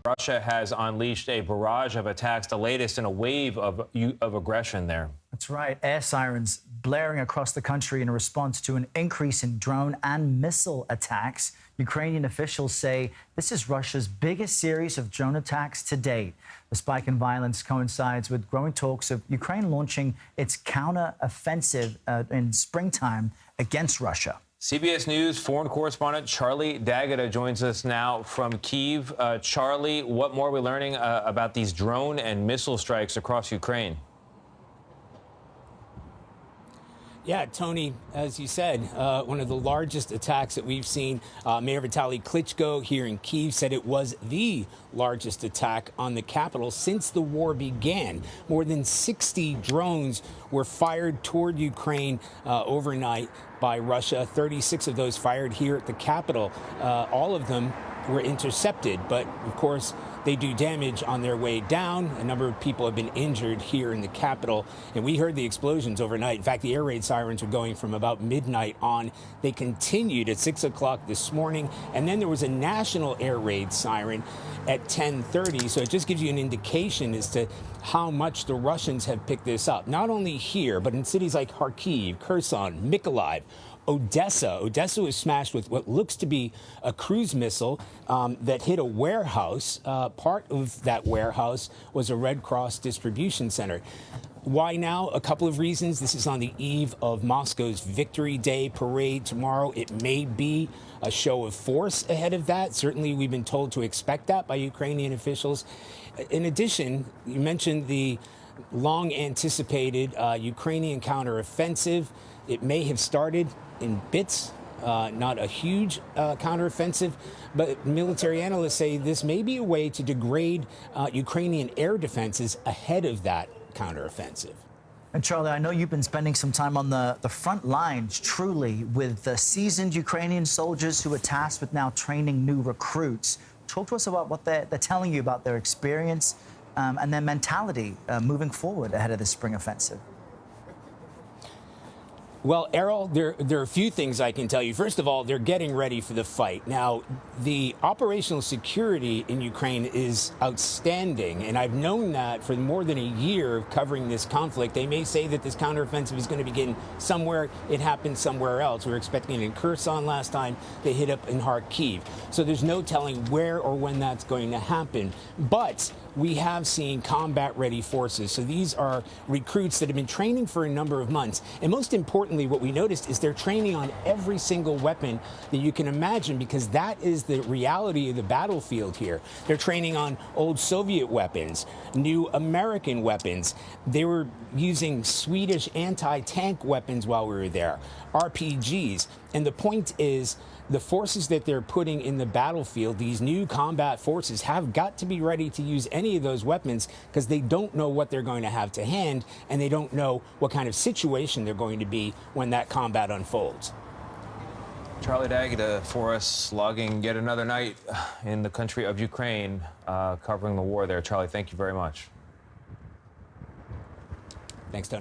Russia has unleashed a barrage of attacks, the latest in a wave of aggression there. That's right. Air sirens blaring across the country in response to an increase in drone and missile attacks. Ukrainian officials say this is Russia's biggest series of drone attacks to date. The spike in violence coincides with growing talks of Ukraine launching its counter-offensive in springtime against Russia. CBS News foreign correspondent Charlie Agata joins us now from Kyiv. Charlie, what more are we learning about these drone and missile strikes across Ukraine? Yeah, Tony, as you said, one of the largest attacks that we've seen. Mayor Vitaly Klitschko here in Kyiv said it was the largest attack on the capital since the war began. More than 60 drones were fired toward Ukraine overnight by Russia. 36 of those fired here at the capital. All of them were intercepted, but of course they do damage on their way down. A number of people have been injured here in the capital, and we heard the explosions overnight. In fact, the air raid sirens were going from about midnight on. They continued at 6 o'clock this morning, and then there was a national air raid siren at 10:30. So it just gives you an indication as to how much the Russians have picked this up, not only here, but in cities like Kharkiv, Kherson, Mykolaiv, Odessa. Odessa was smashed with what looks to be a cruise missile that hit a warehouse. Part of that warehouse was a Red Cross distribution center. Why now? A couple of reasons. This is on the eve of Moscow's Victory Day parade tomorrow. It may be a show of force ahead of that. Certainly, we've been told to expect that by Ukrainian officials. In addition, you mentioned the long-anticipated Ukrainian counteroffensive. It may have started in bits, not a huge counteroffensive, but military analysts say this may be a way to degrade Ukrainian air defenses ahead of that counteroffensive. And Charlie, I know you've been spending some time on the front lines, truly, with the seasoned Ukrainian soldiers who are tasked with now training new recruits. Talk to us about what they're telling you about their experience and their mentality moving forward ahead of the spring offensive. Well, Errol, there are a few things I can tell you. First of all, they're getting ready for the fight. Now, the operational security in Ukraine is outstanding, and I've known that for more than a year of covering this conflict. They may say that this counteroffensive is going to begin somewhere. It happened somewhere else. We were expecting it in Kherson last time. They hit up in Kharkiv. So there's no telling where or when that's going to happen. But we have seen combat-ready forces. So these are recruits that have been training for a number of months. And most importantly, what we noticed is they're training on every single weapon that you can imagine, because that is the reality of the battlefield here. They're training on old Soviet weapons, new American weapons. They were using Swedish anti-tank weapons while we were there, RPGs. And the point is, the forces that they're putting in the battlefield, these new combat forces, have got to be ready to use any of those weapons, because they don't know what they're going to have to hand, and they don't know what kind of situation they're going to be when that combat unfolds. Charlie Agata for us, logging yet another night in the country of Ukraine, covering the war there. Charlie, thank you very much. Thanks, Tony.